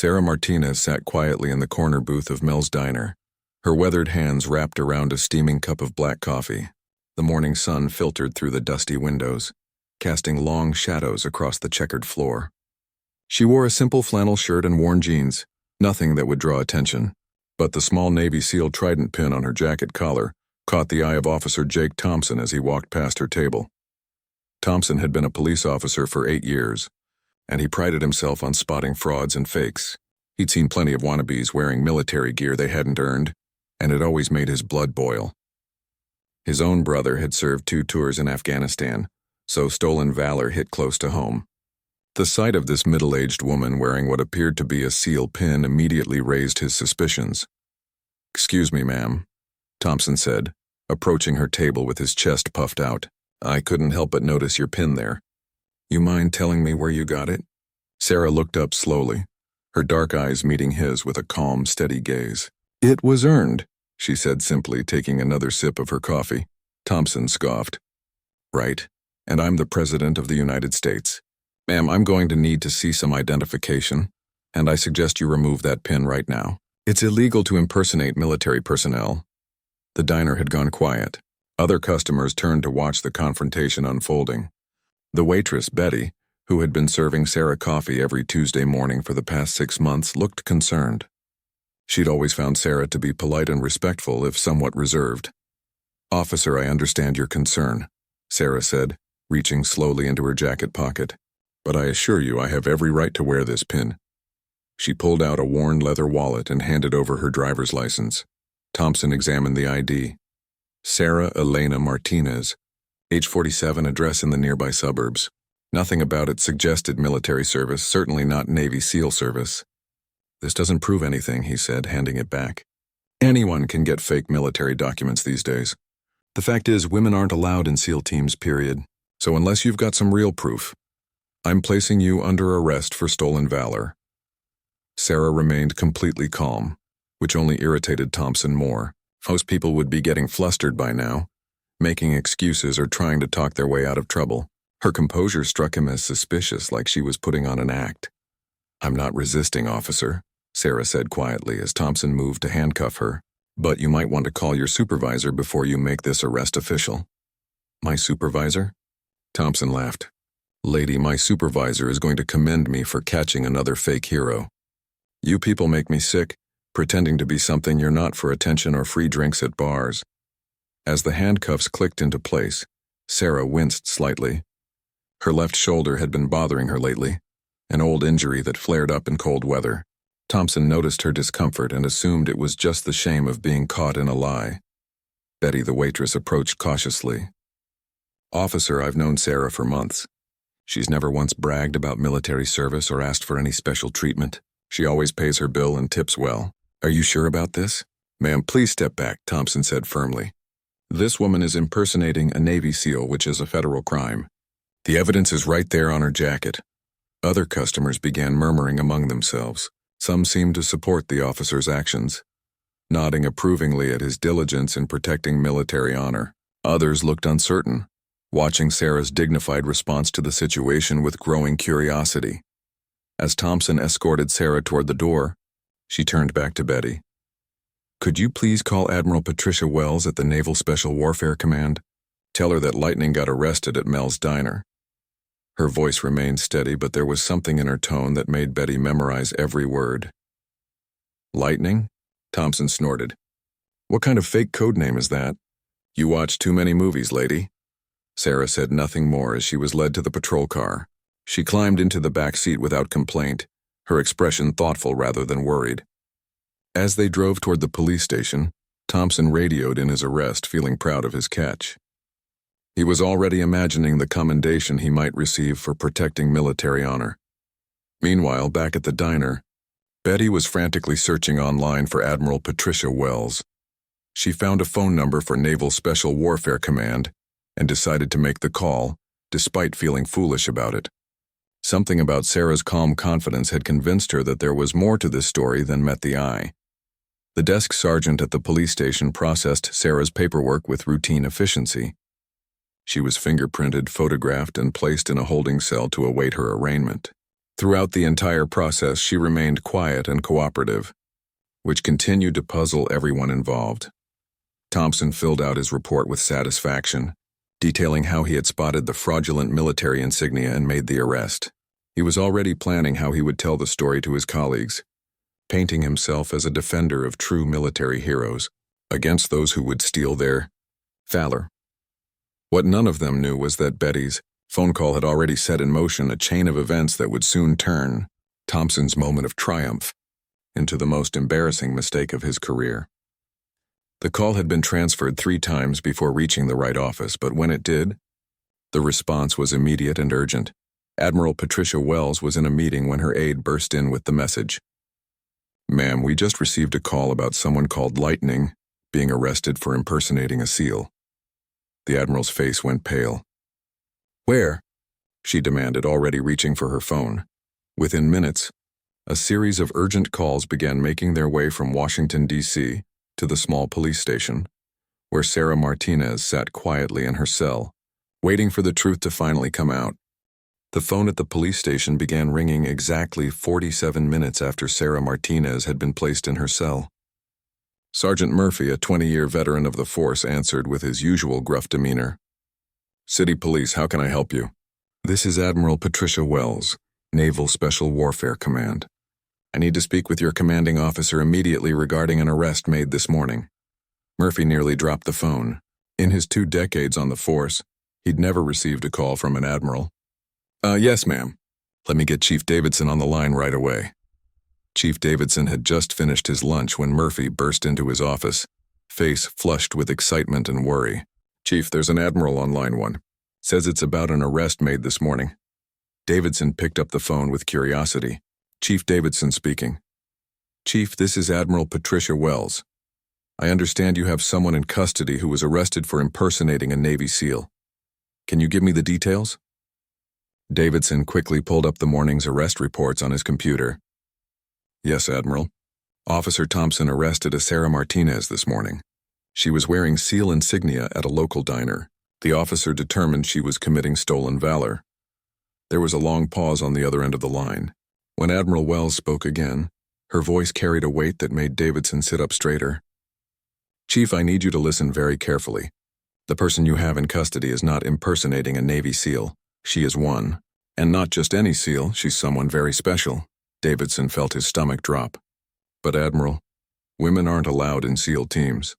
Sarah Martinez sat quietly in the corner booth of Mel's diner, her weathered hands wrapped around a steaming cup of black coffee. The morning sun filtered through the dusty windows, casting long shadows across the checkered floor. She wore a simple flannel shirt and worn jeans, nothing that would draw attention, but the small Navy SEAL trident pin on her jacket collar caught the eye of Officer Jake Thompson as he walked past her table. Thompson had been a police officer for 8 years, and he prided himself on spotting frauds and fakes. He'd seen plenty of wannabes wearing military gear they hadn't earned, and it always made his blood boil. His own brother had served 2 tours in Afghanistan, so stolen valor hit close to home. The sight of this middle-aged woman wearing what appeared to be a SEAL pin immediately raised his suspicions. "Excuse me, ma'am," Thompson said, approaching her table with his chest puffed out. "I couldn't help but notice your pin there. You mind telling me where you got it?" Sarah looked up slowly, her dark eyes meeting his with a calm, steady gaze. "It was earned," she said simply, taking another sip of her coffee. Thompson scoffed. "Right, and I'm the President of the United States. Ma'am, I'm going to need to see some identification, and I suggest you remove that pin right now. It's illegal to impersonate military personnel." The diner had gone quiet. Other customers turned to watch the confrontation unfolding. The waitress, Betty, who had been serving Sarah coffee every Tuesday morning for the past 6 months, looked concerned. She'd always found Sarah to be polite and respectful, if somewhat reserved. "Officer, I understand your concern," Sarah said, reaching slowly into her jacket pocket. "But I assure you I have every right to wear this pin." She pulled out a worn leather wallet and handed over her driver's license. Thompson examined the ID. Sarah Elena Martinez, age 47, address in the nearby suburbs. Nothing about it suggested military service, certainly not Navy SEAL service. "This doesn't prove anything," he said, handing it back. "Anyone can get fake military documents these days. The fact is, women aren't allowed in SEAL teams, period. So unless you've got some real proof, I'm placing you under arrest for stolen valor." Sarah remained completely calm, which only irritated Thompson more. Most people would be getting flustered by now, making excuses or trying to talk their way out of trouble. Her composure struck him as suspicious, like she was putting on an act. "I'm not resisting, officer," Sarah said quietly as Thompson moved to handcuff her. "But you might want to call your supervisor before you make this arrest official." "My supervisor?" Thompson laughed. "Lady, my supervisor is going to commend me for catching another fake hero. You people make me sick, pretending to be something you're not for attention or free drinks at bars." As the handcuffs clicked into place, Sarah winced slightly. Her left shoulder had been bothering her lately, an old injury that flared up in cold weather. Thompson noticed her discomfort and assumed it was just the shame of being caught in a lie. Betty, the waitress, approached cautiously. "Officer, I've known Sarah for months. She's never once bragged about military service or asked for any special treatment. She always pays her bill and tips well. Are you sure about this?" "Ma'am, please step back," Thompson said firmly. "This woman is impersonating a Navy SEAL, which is a federal crime. The evidence is right there on her jacket." Other customers began murmuring among themselves. Some seemed to support the officer's actions, nodding approvingly at his diligence in protecting military honor. Others looked uncertain, watching Sarah's dignified response to the situation with growing curiosity. As Thompson escorted Sarah toward the door, she turned back to Betty. "Could you please call Admiral Patricia Wells at the Naval Special Warfare Command? Tell her that Lightning got arrested at Mel's diner." Her voice remained steady, but there was something in her tone that made Betty memorize every word. "Lightning?" Thompson snorted. "What kind of fake code name is that? You watch too many movies, lady." Sarah said nothing more as she was led to the patrol car. She climbed into the back seat without complaint, her expression thoughtful rather than worried. As they drove toward the police station, Thompson radioed in his arrest, feeling proud of his catch. He was already imagining the commendation he might receive for protecting military honor. Meanwhile, back at the diner, Betty was frantically searching online for Admiral Patricia Wells. She found a phone number for Naval Special Warfare Command and decided to make the call, despite feeling foolish about it. Something about Sarah's calm confidence had convinced her that there was more to this story than met the eye. The desk sergeant at the police station processed Sarah's paperwork with routine efficiency. She was fingerprinted, photographed, and placed in a holding cell to await her arraignment. Throughout the entire process, she remained quiet and cooperative, which continued to puzzle everyone involved. Thompson filled out his report with satisfaction, detailing how he had spotted the fraudulent military insignia and made the arrest. He was already planning how he would tell the story to his colleagues, painting himself as a defender of true military heroes against those who would steal their valor. What none of them knew was that Betty's phone call had already set in motion a chain of events that would soon turn Thompson's moment of triumph into the most embarrassing mistake of his career. The call had been transferred 3 times before reaching the right office, but when it did, the response was immediate and urgent. Admiral Patricia Wells was in a meeting when her aide burst in with the message. "Ma'am, we just received a call about someone called Lightning being arrested for impersonating a SEAL." The Admiral's face went pale. "Where?" she demanded, already reaching for her phone. Within minutes, a series of urgent calls began making their way from Washington, D.C., to the small police station, where Sarah Martinez sat quietly in her cell, waiting for the truth to finally come out. The phone at the police station began ringing exactly 47 minutes after Sarah Martinez had been placed in her cell. Sergeant Murphy, a 20-year veteran of the force, answered with his usual gruff demeanor. "City Police, how can I help you?" "This is Admiral Patricia Wells, Naval Special Warfare Command. I need to speak with your commanding officer immediately regarding an arrest made this morning." Murphy nearly dropped the phone. In his 2 decades on the force, he'd never received a call from an admiral. Yes, ma'am. Let me get Chief Davidson on the line right away." Chief Davidson had just finished his lunch when Murphy burst into his office, face flushed with excitement and worry. "Chief, there's an admiral on line 1. Says it's about an arrest made this morning." Davidson picked up the phone with curiosity. "Chief Davidson speaking." "Chief, this is Admiral Patricia Wells. I understand you have someone in custody who was arrested for impersonating a Navy SEAL. Can you give me the details?" Davidson quickly pulled up the morning's arrest reports on his computer. "Yes, Admiral. Officer Thompson arrested a Sarah Martinez this morning. She was wearing SEAL insignia at a local diner. The officer determined she was committing stolen valor." There was a long pause on the other end of the line. When Admiral Wells spoke again, her voice carried a weight that made Davidson sit up straighter. "Chief, I need you to listen very carefully. The person you have in custody is not impersonating a Navy SEAL. She is one. And not just any SEAL, she's someone very special." Davidson felt his stomach drop. "But Admiral, women aren't allowed in SEAL teams."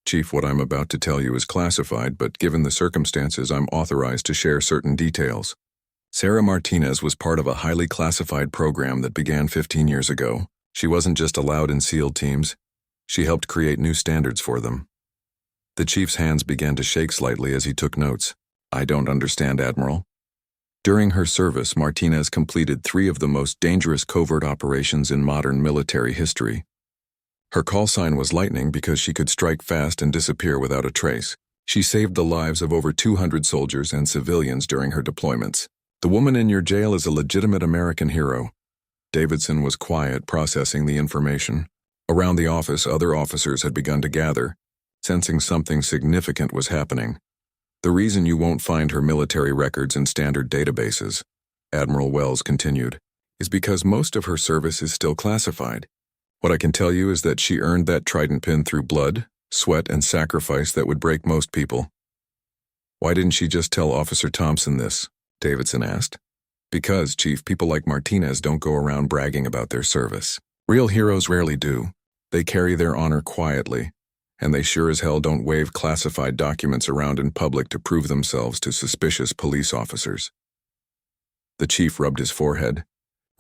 "Chief, what I'm about to tell you is classified, but given the circumstances, I'm authorized to share certain details. Sarah Martinez was part of a highly classified program that began 15 years ago. She wasn't just allowed in SEAL teams, she helped create new standards for them." The chief's hands began to shake slightly as he took notes. "I don't understand, Admiral." During her service, Martinez completed 3 of the most dangerous covert operations in modern military history. Her call sign was Lightning because she could strike fast and disappear without a trace. She saved the lives of over 200 soldiers and civilians during her deployments. "The woman in your jail is a legitimate American hero." Davidson was quiet, processing the information. Around the office, other officers had begun to gather, sensing something significant was happening. "The reason you won't find her military records in standard databases," Admiral Wells continued, "is because most of her service is still classified. What I can tell you is that she earned that trident pin through blood, sweat, and sacrifice that would break most people." "Why didn't she just tell Officer Thompson this?" Davidson asked. "Because, Chief, people like Martinez don't go around bragging about their service. Real heroes rarely do. They carry their honor quietly, and they sure as hell don't wave classified documents around in public to prove themselves to suspicious police officers." The chief rubbed his forehead,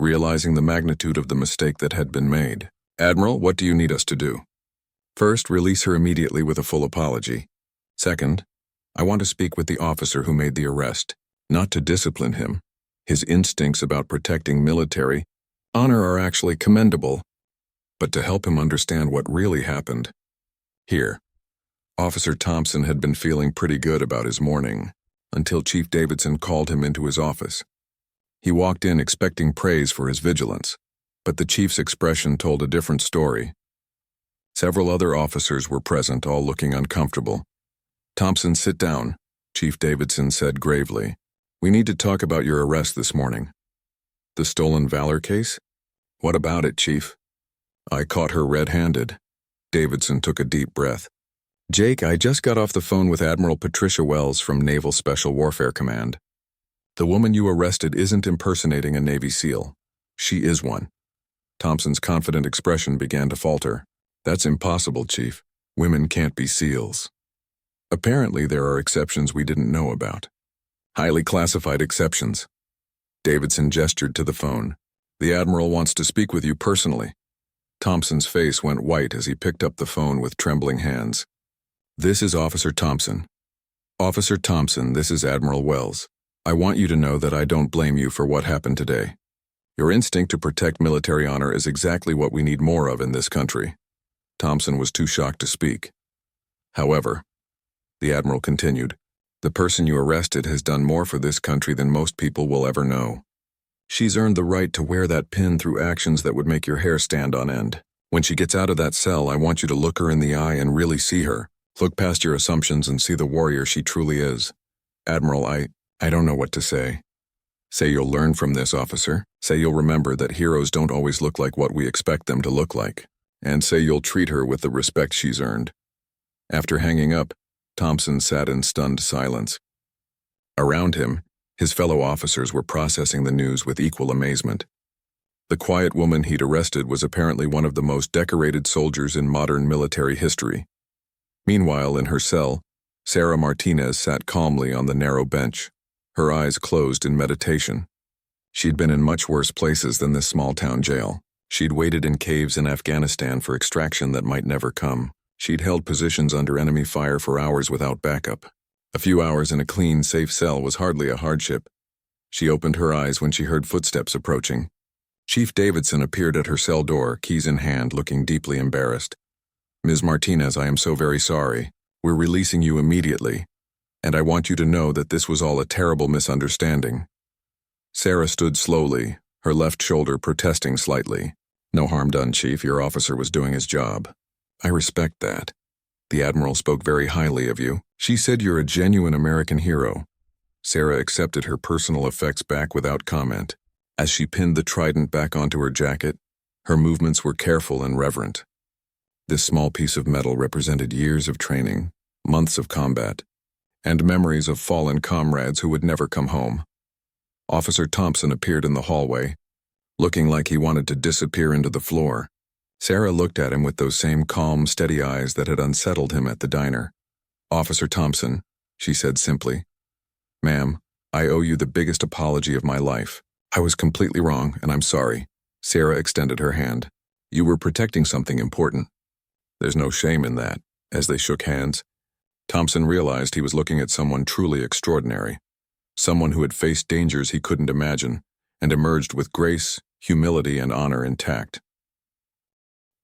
realizing the magnitude of the mistake that had been made. "Admiral, what do you need us to do?" "First, release her immediately with a full apology. Second, I want to speak with the officer who made the arrest, not to discipline him. His instincts about protecting military honor are actually commendable, but to help him understand what really happened." Here, Officer Thompson had been feeling pretty good about his morning, until Chief Davidson called him into his office. He walked in expecting praise for his vigilance, but the chief's expression told a different story. Several other officers were present, all looking uncomfortable. "Thompson, sit down," Chief Davidson said gravely. "We need to talk about your arrest this morning." The stolen valor case? What about it, Chief? I caught her red-handed. Davidson took a deep breath. Jake, I just got off the phone with Admiral Patricia Wells from Naval Special Warfare Command. The woman you arrested isn't impersonating a Navy SEAL. She is one. Thompson's confident expression began to falter. That's impossible, Chief. Women can't be SEALs. Apparently, there are exceptions we didn't know about. Highly classified exceptions. Davidson gestured to the phone. The Admiral wants to speak with you personally. Thompson's face went white as he picked up the phone with trembling hands. This is Officer Thompson. Officer Thompson, this is Admiral Wells. I want you to know that I don't blame you for what happened today. Your instinct to protect military honor is exactly what we need more of in this country. Thompson was too shocked to speak. However, the Admiral continued, the person you arrested has done more for this country than most people will ever know. She's earned the right to wear that pin through actions that would make your hair stand on end. When she gets out of that cell, I want you to look her in the eye and really see her. Look past your assumptions and see the warrior she truly is. Admiral, I don't know what to say. Say you'll learn from this, officer. Say you'll remember that heroes don't always look like what we expect them to look like. And say you'll treat her with the respect she's earned. After hanging up, Thompson sat in stunned silence. Around him, his fellow officers were processing the news with equal amazement. The quiet woman he'd arrested was apparently one of the most decorated soldiers in modern military history. Meanwhile, in her cell, Sarah Martinez sat calmly on the narrow bench, her eyes closed in meditation. She'd been in much worse places than this small-town jail. She'd waited in caves in Afghanistan for extraction that might never come. She'd held positions under enemy fire for hours without backup. A few hours in a clean, safe cell was hardly a hardship. She opened her eyes when she heard footsteps approaching. Chief Davidson appeared at her cell door, keys in hand, looking deeply embarrassed. Ms. Martinez, I am so very sorry. We're releasing you immediately. And I want you to know that this was all a terrible misunderstanding. Sarah stood slowly, her left shoulder protesting slightly. No harm done, Chief. Your officer was doing his job. I respect that. The Admiral spoke very highly of you. She said you're a genuine American hero. Sarah accepted her personal effects back without comment. As she pinned the trident back onto her jacket, her movements were careful and reverent. This small piece of metal represented years of training, months of combat, and memories of fallen comrades who would never come home. Officer Thompson appeared in the hallway, looking like he wanted to disappear into the floor. Sarah looked at him with those same calm, steady eyes that had unsettled him at the diner. Officer Thompson, she said simply. Ma'am, I owe you the biggest apology of my life. I was completely wrong, and I'm sorry. Sarah extended her hand. You were protecting something important. There's no shame in that. As they shook hands, Thompson realized he was looking at someone truly extraordinary. Someone who had faced dangers he couldn't imagine, and emerged with grace, humility, and honor intact.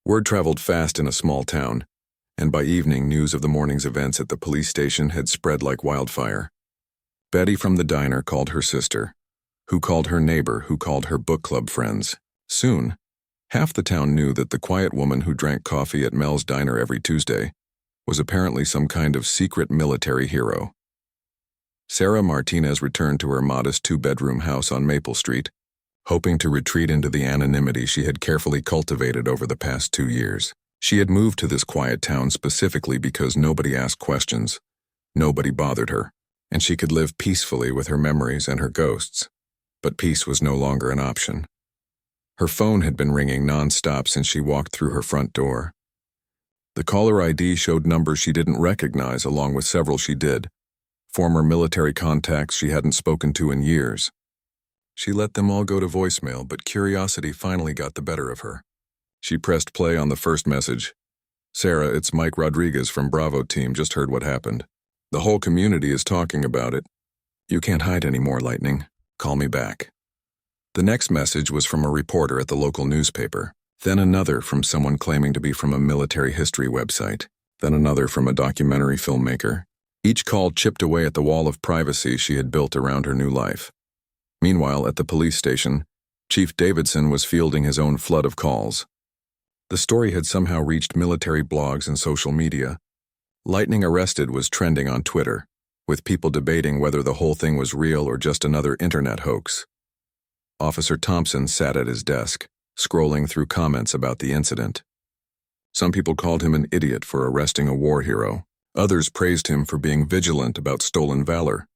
Word traveled fast in a small town, and by evening news of the morning's events at the police station had spread like wildfire. Betty from the diner called her sister, who called her neighbor, who called her book club friends. Soon, half the town knew that the quiet woman who drank coffee at Mel's diner every Tuesday was apparently some kind of secret military hero. Sarah Martinez returned to her modest two-bedroom house on Maple Street, hoping to retreat into the anonymity she had carefully cultivated over the past 2 years. She had moved to this quiet town specifically because nobody asked questions, nobody bothered her, and she could live peacefully with her memories and her ghosts. But peace was no longer an option. Her phone had been ringing non-stop since she walked through her front door. The caller ID showed numbers she didn't recognize along with several she did, former military contacts she hadn't spoken to in years. She let them all go to voicemail, but curiosity finally got the better of her. She pressed play on the first message. Sarah, it's Mike Rodriguez from Bravo team, just heard what happened. The whole community is talking about it. You can't hide anymore, Lightning. Call me back. The next message was from a reporter at the local newspaper, then another from someone claiming to be from a military history website, then another from a documentary filmmaker. Each call chipped away at the wall of privacy she had built around her new life. Meanwhile, at the police station, Chief Davidson was fielding his own flood of calls. The story had somehow reached military blogs and social media. Lightning Arrested was trending on Twitter, with people debating whether the whole thing was real or just another internet hoax. Officer Thompson sat at his desk, scrolling through comments about the incident. Some people called him an idiot for arresting a war hero. Others praised him for being vigilant about stolen valor.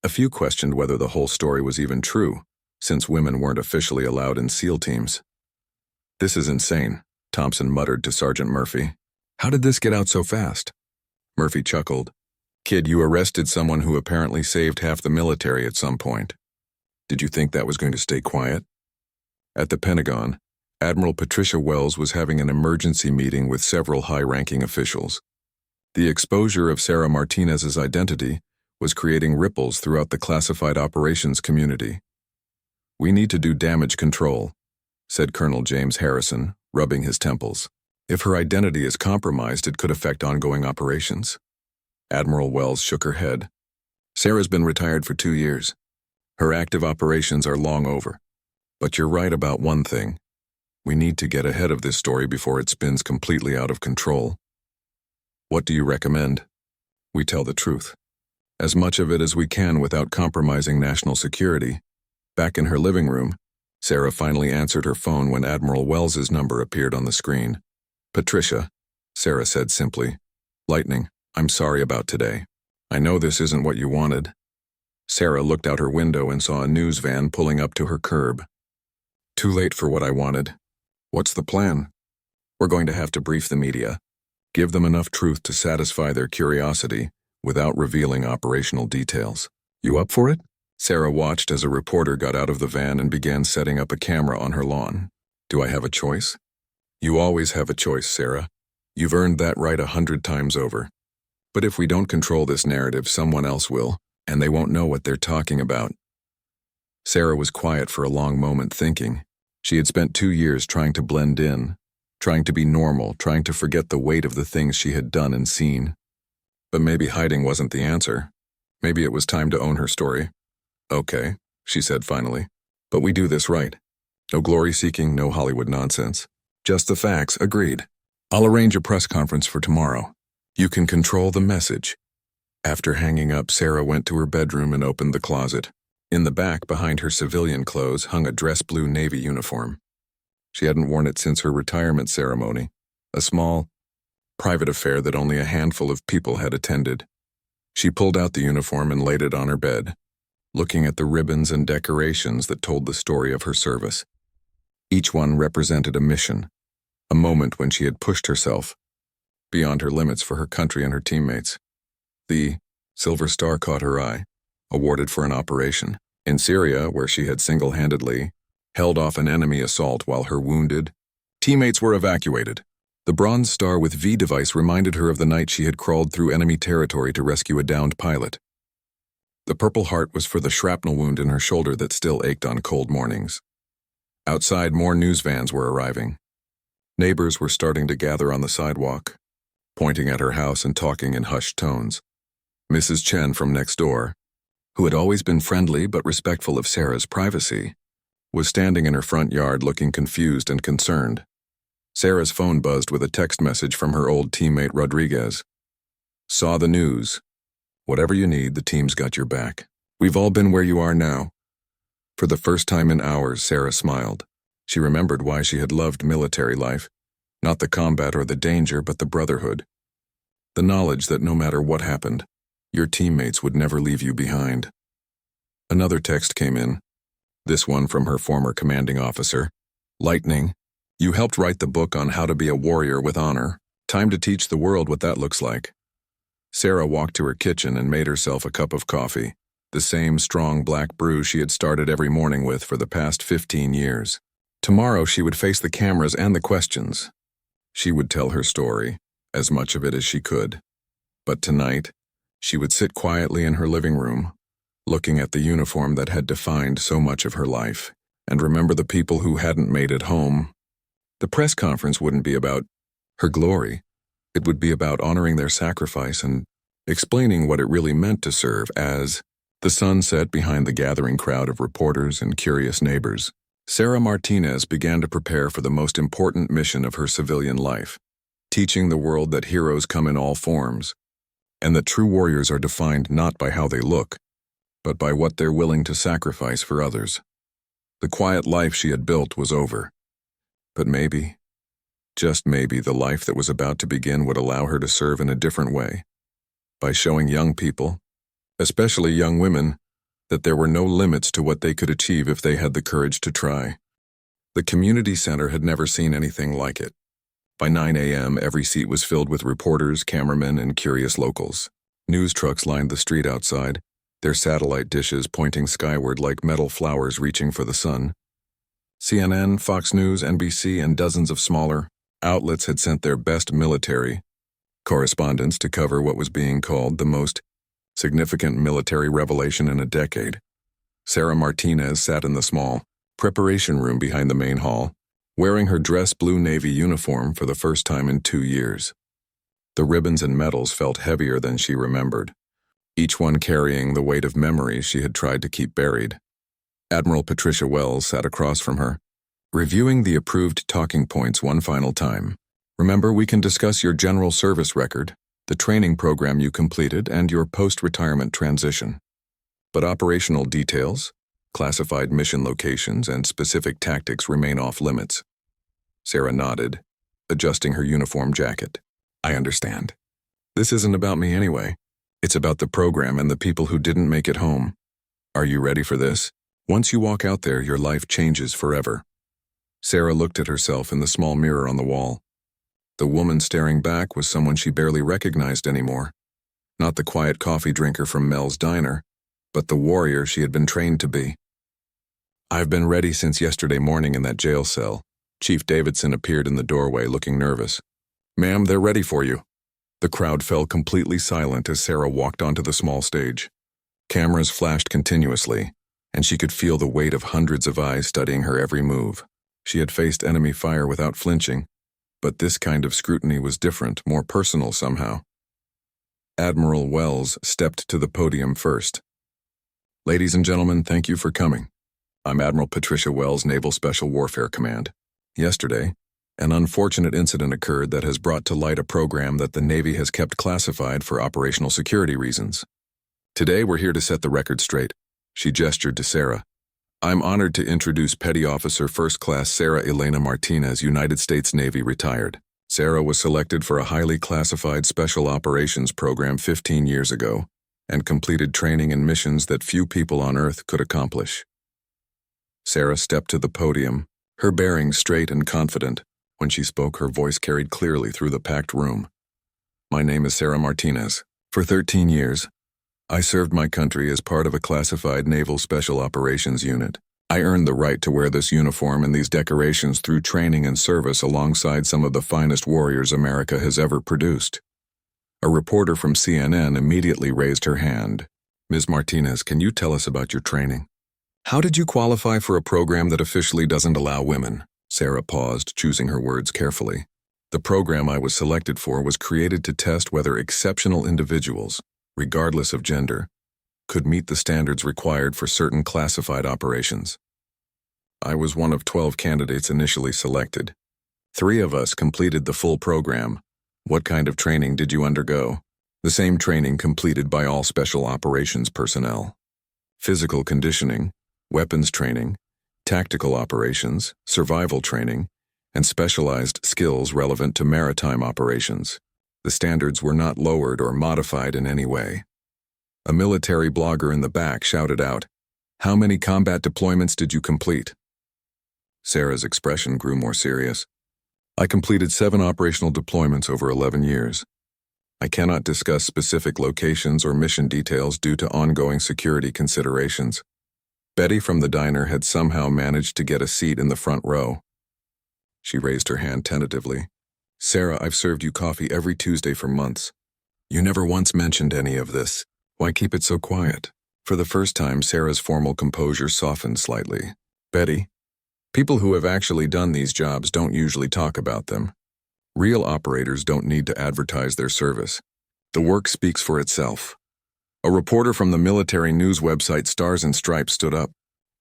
A few questioned whether the whole story was even true, since women weren't officially allowed in SEAL teams. "This is insane," Thompson muttered to Sergeant Murphy. "How did this get out so fast?" Murphy chuckled. "Kid, you arrested someone who apparently saved half the military at some point. Did you think that was going to stay quiet?" At the Pentagon, Admiral Patricia Wells was having an emergency meeting with several high-ranking officials. The exposure of Sarah Martinez's identity was creating ripples throughout the classified operations community. "We need to do damage control," said Colonel James Harrison, rubbing his temples. "If her identity is compromised, it could affect ongoing operations." Admiral Wells shook her head. "Sarah's been retired for 2 years. Her active operations are long over. But you're right about one thing. We need to get ahead of this story before it spins completely out of control." "What do you recommend?" "We tell the truth. As much of it as we can without compromising national security." Back in her living room, Sarah finally answered her phone when Admiral Wells's number appeared on the screen. "Patricia," Sarah said simply. "Lightning, I'm sorry about today. I know this isn't what you wanted." Sarah looked out her window and saw a news van pulling up to her curb. "Too late for what I wanted. What's the plan?" "We're going to have to brief the media. Give them enough truth to satisfy their curiosity without revealing operational details. You up for it?" Sarah watched as a reporter got out of the van and began setting up a camera on her lawn. "Do I have a choice?" "You always have a choice, Sarah. You've earned that right 100 times over. But if we don't control this narrative, someone else will, and they won't know what they're talking about." Sarah was quiet for a long moment, thinking. She had spent 2 years trying to blend in, trying to be normal, trying to forget the weight of the things she had done and seen. But maybe hiding wasn't the answer. Maybe it was time to own her story. "Okay," she said finally. "But we do this right. No glory-seeking, no Hollywood nonsense. Just the facts, agreed. I'll arrange a press conference for tomorrow. You can control the message." After hanging up, Sarah went to her bedroom and opened the closet. In the back, behind her civilian clothes, hung a dress blue Navy uniform. She hadn't worn it since her retirement ceremony, a small, private affair that only a handful of people had attended. She pulled out the uniform and laid it on her bed, looking at the ribbons and decorations that told the story of her service. Each one represented a mission, a moment when she had pushed herself beyond her limits for her country and her teammates. The Silver Star caught her eye, awarded for an operation in Syria where she had single-handedly held off an enemy assault while her wounded teammates were evacuated. The Bronze Star with V device reminded her of the night she had crawled through enemy territory to rescue a downed pilot. The Purple Heart was for the shrapnel wound in her shoulder that still ached on cold mornings. Outside, more news vans were arriving. Neighbors were starting to gather on the sidewalk, pointing at her house and talking in hushed tones. Mrs. Chen from next door, who had always been friendly but respectful of Sarah's privacy, was standing in her front yard looking confused and concerned. Sarah's phone buzzed with a text message from her old teammate Rodriguez. "Saw the news. Whatever you need, the team's got your back. We've all been where you are now." For the first time in hours, Sarah smiled. She remembered why she had loved military life. Not the combat or the danger, but the brotherhood. The knowledge that no matter what happened, your teammates would never leave you behind. Another text came in, this one from her former commanding officer. "Lightning, you helped write the book on how to be a warrior with honor. Time to teach the world what that looks like." Sarah walked to her kitchen and made herself a cup of coffee, the same strong black brew she had started every morning with for the past 15 years. Tomorrow she would face the cameras and the questions. She would tell her story, as much of it as she could. But tonight, she would sit quietly in her living room, looking at the uniform that had defined so much of her life, and remember the people who hadn't made it home. The press conference wouldn't be about her glory. It would be about honoring their sacrifice and explaining what it really meant to serve. As the sun set behind the gathering crowd of reporters and curious neighbors, Sarah Martinez began to prepare for the most important mission of her civilian life, teaching the world that heroes come in all forms, and that true warriors are defined not by how they look, but by what they're willing to sacrifice for others. The quiet life she had built was over. But maybe, just maybe, the life that was about to begin would allow her to serve in a different way, by showing young people, especially young women, that there were no limits to what they could achieve if they had the courage to try. The community center had never seen anything like it. By 9 a.m., every seat was filled with reporters, cameramen, and curious locals. News trucks lined the street outside, their satellite dishes pointing skyward like metal flowers reaching for the sun. CNN, Fox News, NBC, and dozens of smaller outlets had sent their best military correspondents to cover what was being called the most significant military revelation in a decade. Sarah Martinez sat in the small preparation room behind the main hall, wearing her dress blue Navy uniform for the first time in 2 years. The ribbons and medals felt heavier than she remembered, each one carrying the weight of memories she had tried to keep buried. Admiral Patricia Wells sat across from her, reviewing the approved talking points one final time. Remember, we can discuss your general service record, the training program you completed, and your post-retirement transition. But operational details, classified mission locations, and specific tactics remain off limits. Sarah nodded, adjusting her uniform jacket. I understand. This isn't about me anyway. It's about the program and the people who didn't make it home. Are you ready for this? Once you walk out there, your life changes forever. Sarah looked at herself in the small mirror on the wall. The woman staring back was someone she barely recognized anymore. Not the quiet coffee drinker from Mel's diner, but the warrior she had been trained to be. I've been ready since yesterday morning in that jail cell. Chief Davidson appeared in the doorway looking nervous. Ma'am, they're ready for you. The crowd fell completely silent as Sarah walked onto the small stage. Cameras flashed continuously, and she could feel the weight of hundreds of eyes studying her every move. She had faced enemy fire without flinching, but this kind of scrutiny was different, more personal somehow. Admiral Wells stepped to the podium first. Ladies and gentlemen, thank you for coming. I'm Admiral Patricia Wells, Naval Special Warfare Command. Yesterday, an unfortunate incident occurred that has brought to light a program that the Navy has kept classified for operational security reasons. Today, we're here to set the record straight. She gestured to Sarah. I'm honored to introduce Petty Officer First Class Sarah Elena Martinez, United States Navy, retired. Sarah was selected for a highly classified special operations program 15 years ago and completed training and missions that few people on Earth could accomplish. Sarah stepped to the podium, her bearing straight and confident. When she spoke, her voice carried clearly through the packed room. My name is Sarah Martinez. For 13 years, I served my country as part of a classified Naval Special Operations unit. I earned the right to wear this uniform and these decorations through training and service alongside some of the finest warriors America has ever produced. A reporter from CNN immediately raised her hand. Ms. Martinez, can you tell us about your training? How did you qualify for a program that officially doesn't allow women? Sarah paused, choosing her words carefully. The program I was selected for was created to test whether exceptional individuals, regardless of gender, could meet the standards required for certain classified operations. I was one of 12 candidates initially selected. 3 of us completed the full program. What kind of training did you undergo? The same training completed by all special operations personnel. Physical conditioning, weapons training, tactical operations, survival training, and specialized skills relevant to maritime operations. The standards were not lowered or modified in any way. A military blogger in the back shouted out, "How many combat deployments did you complete?" Sarah's expression grew more serious. I completed 7 operational deployments over 11 years. I cannot discuss specific locations or mission details due to ongoing security considerations. Betty from the diner had somehow managed to get a seat in the front row. She raised her hand tentatively. Sarah, I've served you coffee every Tuesday for months. You never once mentioned any of this. Why keep it so quiet? For the first time, Sarah's formal composure softened slightly. Betty, people who have actually done these jobs don't usually talk about them. Real operators don't need to advertise their service. The work speaks for itself. A reporter from the military news website Stars and Stripes stood up.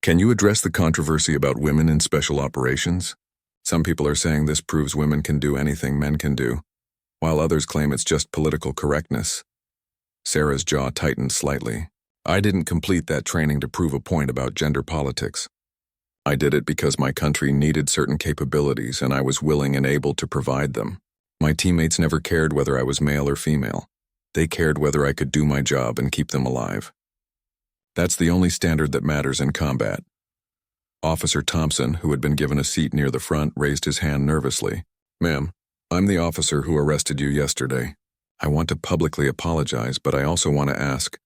Can you address the controversy about women in special operations? Some people are saying this proves women can do anything men can do, while others claim it's just political correctness. Sarah's jaw tightened slightly. I didn't complete that training to prove a point about gender politics. I did it because my country needed certain capabilities and I was willing and able to provide them. My teammates never cared whether I was male or female. They cared whether I could do my job and keep them alive. That's the only standard that matters in combat. Officer Thompson, who had been given a seat near the front, raised his hand nervously. "Ma'am, I'm the officer who arrested you yesterday. I want to publicly apologize, but I also want to ask,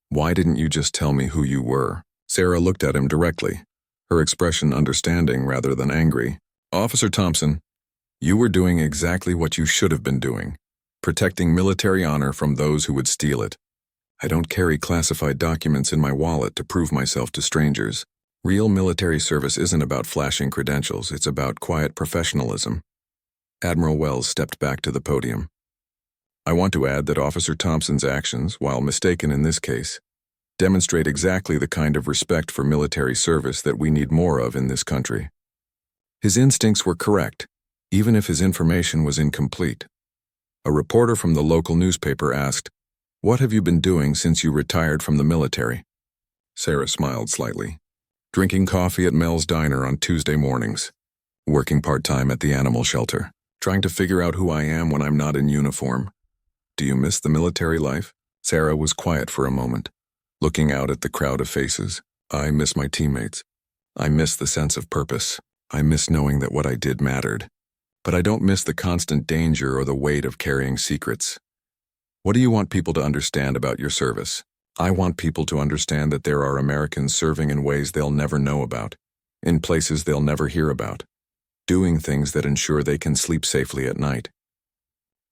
why didn't you just tell me who you were?" Sarah looked at him directly, her expression understanding rather than angry. "Officer Thompson, you were doing exactly what you should have been doing, protecting military honor from those who would steal it. I don't carry classified documents in my wallet to prove myself to strangers. Real military service isn't about flashing credentials, it's about quiet professionalism." Admiral Wells stepped back to the podium. "I want to add that Officer Thompson's actions, while mistaken in this case, demonstrate exactly the kind of respect for military service that we need more of in this country. His instincts were correct, even if his information was incomplete." A reporter from the local newspaper asked, "What have you been doing since you retired from the military?" Sarah smiled slightly. "Drinking coffee at Mel's Diner on Tuesday mornings. Working part-time at the animal shelter. Trying to figure out who I am when I'm not in uniform. Do you miss the military life?" Sarah was quiet for a moment, looking out at the crowd of faces. "I miss my teammates. I miss the sense of purpose. I miss knowing that what I did mattered. But I don't miss the constant danger or the weight of carrying secrets. What do you want people to understand about your service?" "I want people to understand that there are Americans serving in ways they'll never know about, in places they'll never hear about, doing things that ensure they can sleep safely at night.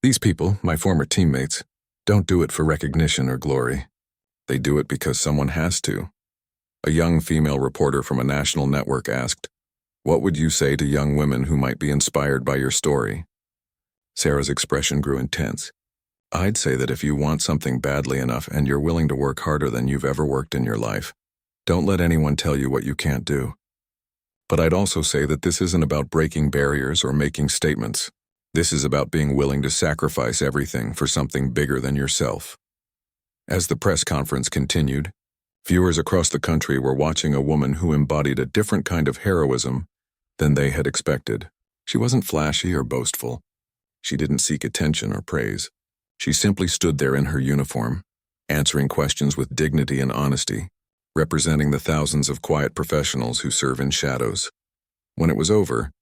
These people, my former teammates, don't do it for recognition or glory. They do it because someone has to." A young female reporter from a national network asked, "What would you say to young women who might be inspired by your story?" Sarah's expression grew intense. "I'd say that if you want something badly enough and you're willing to work harder than you've ever worked in your life, don't let anyone tell you what you can't do. But I'd also say that this isn't about breaking barriers or making statements. This is about being willing to sacrifice everything for something bigger than yourself." As the press conference continued, viewers across the country were watching a woman who embodied a different kind of heroism than they had expected. She wasn't flashy or boastful. She didn't seek attention or praise. She simply stood there in her uniform, answering questions with dignity and honesty, representing the thousands of quiet professionals who serve in shadows. When it was over,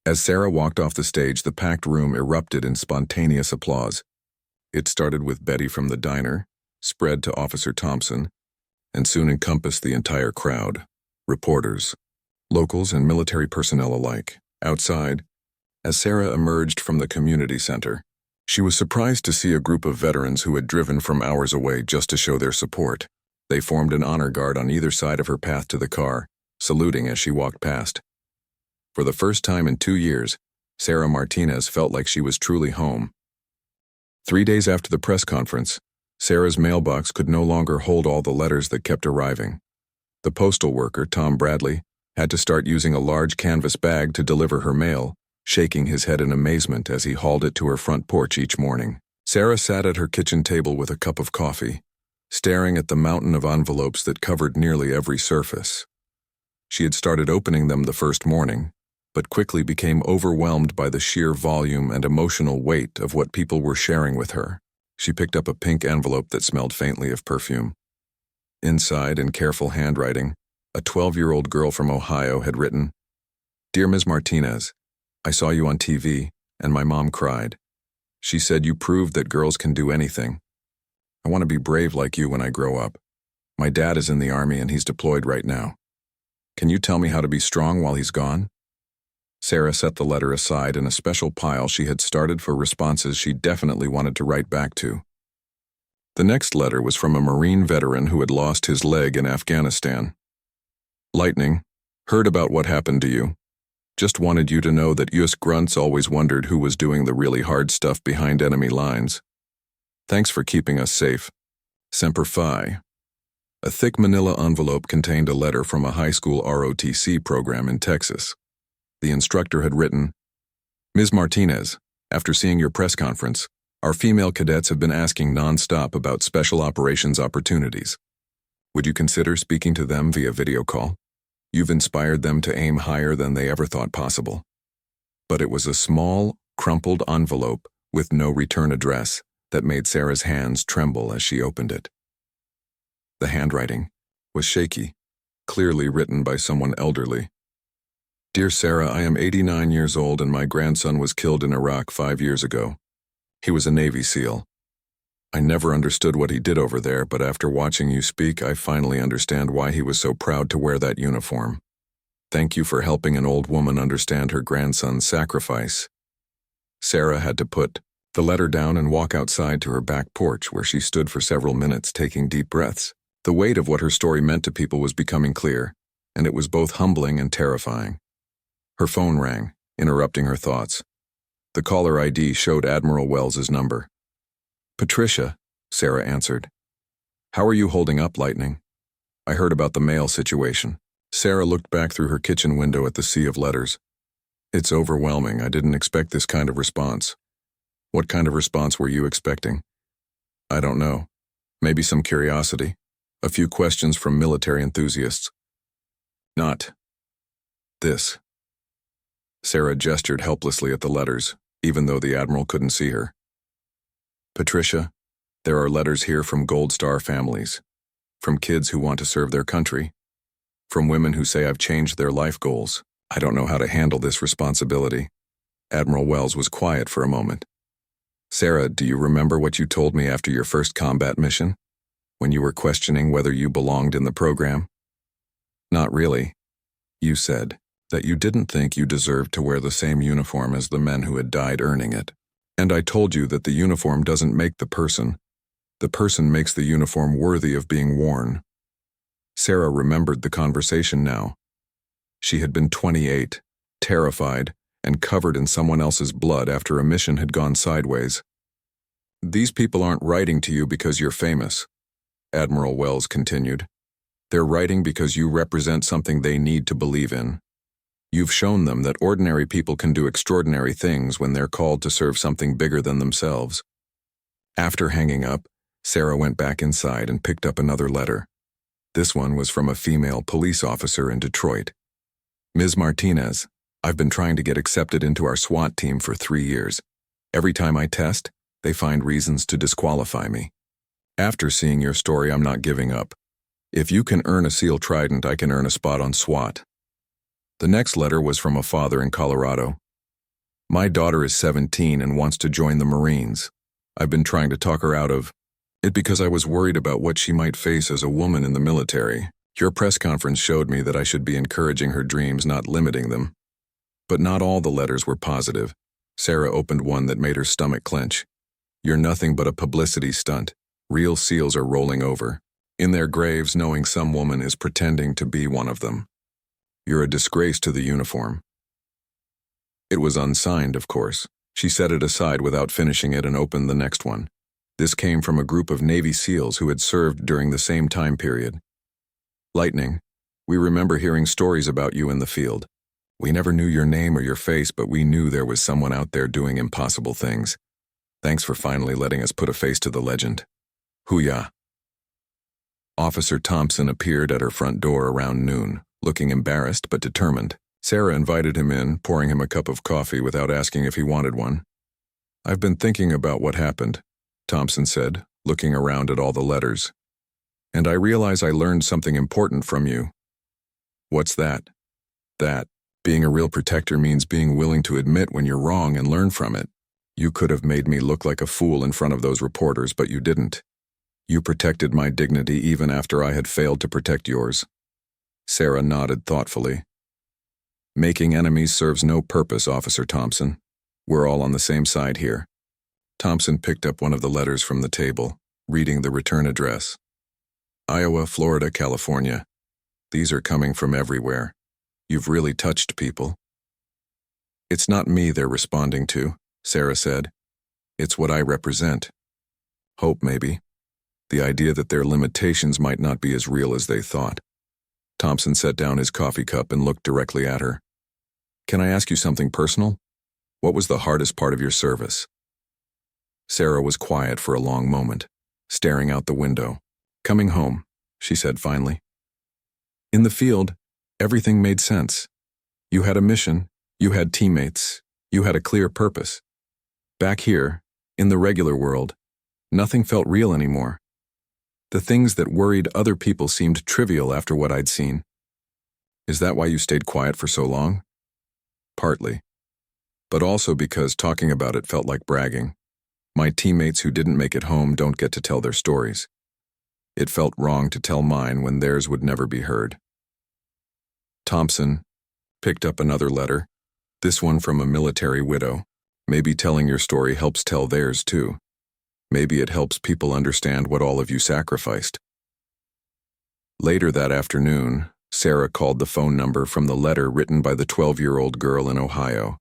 as Sarah walked off the stage, the packed room erupted in spontaneous applause. It started with Betty from the diner, spread to Officer Thompson, and soon encompassed the entire crowd, reporters, locals, and military personnel alike. Outside, as Sarah emerged from the community center, she was surprised to see a group of veterans who had driven from hours away just to show their support. They formed an honor guard on either side of her path to the car, saluting as she walked past. For the first time in 2 years, Sarah Martinez felt like she was truly home. 3 days after the press conference, Sarah's mailbox could no longer hold all the letters that kept arriving. The postal worker, Tom Bradley, had to start using a large canvas bag to deliver her mail, shaking his head in amazement as he hauled it to her front porch each morning. Sarah sat at her kitchen table with a cup of coffee, staring at the mountain of envelopes that covered nearly every surface. She had started opening them the first morning, but quickly became overwhelmed by the sheer volume and emotional weight of what people were sharing with her. She picked up a pink envelope that smelled faintly of perfume. Inside, in careful handwriting, a 12-year-old girl from Ohio had written, "Dear Ms. Martinez, I saw you on TV, and my mom cried. She said you proved that girls can do anything. I want to be brave like you when I grow up. My dad is in the Army and he's deployed right now. Can you tell me how to be strong while he's gone?" Sarah set the letter aside in a special pile she had started for responses she definitely wanted to write back to. The next letter was from a Marine veteran who had lost his leg in Afghanistan. "Lightning, heard about what happened to you. Just wanted you to know that us grunts always wondered who was doing the really hard stuff behind enemy lines. Thanks for keeping us safe. Semper Fi." A thick manila envelope contained a letter from a high school ROTC program in Texas. The instructor had written, "Ms. Martinez, after seeing your press conference, our female cadets have been asking non-stop about special operations opportunities. Would you consider speaking to them via video call? You've inspired them to aim higher than they ever thought possible. But it was a small, crumpled envelope with no return address that made Sarah's hands tremble as she opened it. The handwriting was shaky, clearly written by someone elderly. Dear Sarah, I am 89 years old and my grandson was killed in Iraq 5 years ago. He was a Navy SEAL. I never understood what he did over there, but after watching you speak, I finally understand why he was so proud to wear that uniform. Thank you for helping an old woman understand her grandson's sacrifice. Sarah had to put the letter down and walk outside to her back porch, where she stood for several minutes taking deep breaths. The weight of what her story meant to people was becoming clear, and it was both humbling and terrifying. Her phone rang, interrupting her thoughts. The caller ID showed Admiral Wells's number. Patricia, Sarah answered. How are you holding up, Lightning? I heard about the mail situation. Sarah looked back through her kitchen window at the sea of letters. It's overwhelming. I didn't expect this kind of response. What kind of response were you expecting? I don't know. Maybe some curiosity. A few questions from military enthusiasts. Not this. Sarah gestured helplessly at the letters, even though the Admiral couldn't see her. Patricia, there are letters here from Gold Star families, from kids who want to serve their country, from women who say I've changed their life goals. I don't know how to handle this responsibility. Admiral Wells was quiet for a moment. Sarah, do you remember what you told me after your first combat mission, when you were questioning whether you belonged in the program? Not really. You said that you didn't think you deserved to wear the same uniform as the men who had died earning it. And I told you that the uniform doesn't make the person makes the uniform worthy of being worn. Sarah remembered the conversation now. She had been 28, terrified, and covered in someone else's blood after a mission had gone sideways. These people aren't writing to you because you're famous, Admiral Wells continued. They're writing because you represent something they need to believe in. You've shown them that ordinary people can do extraordinary things when they're called to serve something bigger than themselves. After hanging up, Sarah went back inside and picked up another letter. This one was from a female police officer in Detroit. Ms. Martinez, I've been trying to get accepted into our SWAT team for 3 years. Every time I test, they find reasons to disqualify me. After seeing your story, I'm not giving up. If you can earn a SEAL Trident, I can earn a spot on SWAT. The next letter was from a father in Colorado. My daughter is 17 and wants to join the Marines. I've been trying to talk her out of it because I was worried about what she might face as a woman in the military. Your press conference showed me that I should be encouraging her dreams, not limiting them. But not all the letters were positive. Sarah opened one that made her stomach clench. You're nothing but a publicity stunt. Real SEALs are rolling over in their graves knowing some woman is pretending to be one of them. You're a disgrace to the uniform. It was unsigned, of course. She set it aside without finishing it and opened the next one. This came from a group of Navy SEALs who had served during the same time period. Lightning, we remember hearing stories about you in the field. We never knew your name or your face, but we knew there was someone out there doing impossible things. Thanks for finally letting us put a face to the legend. Hoo-yah. Officer Thompson appeared at her front door around noon, looking embarrassed but determined. Sarah invited him in, pouring him a cup of coffee without asking if he wanted one. I've been thinking about what happened, Thompson said, looking around at all the letters. And I realize I learned something important from you. What's that? That being a real protector means being willing to admit when you're wrong and learn from it. You could have made me look like a fool in front of those reporters, but you didn't. You protected my dignity even after I had failed to protect yours. Sarah nodded thoughtfully. Making enemies serves no purpose, Officer Thompson. We're all on the same side here. Thompson picked up one of the letters from the table, reading the return address. Iowa, Florida, California. These are coming from everywhere. You've really touched people. It's not me they're responding to, Sarah said. It's what I represent. Hope, maybe. The idea that their limitations might not be as real as they thought. Thompson set down his coffee cup and looked directly at her. Can I ask you something personal? What was the hardest part of your service? Sarah was quiet for a long moment, staring out the window. Coming home, she said finally. In the field, Everything made sense. You had a mission, you had teammates, you had a clear purpose. Back here, in the regular world, nothing felt real anymore. The things that worried other people seemed trivial after what I'd seen. Is that why you stayed quiet for so long? Partly. But also because talking about it felt like bragging. My teammates who didn't make it home don't get to tell their stories. It felt wrong to tell mine when theirs would never be heard. Thompson picked up another letter, this one from a military widow. Maybe telling your story helps tell theirs too. Maybe it helps people understand what all of you sacrificed. Later that afternoon, Sarah called the phone number from the letter written by the 12-year-old girl in Ohio.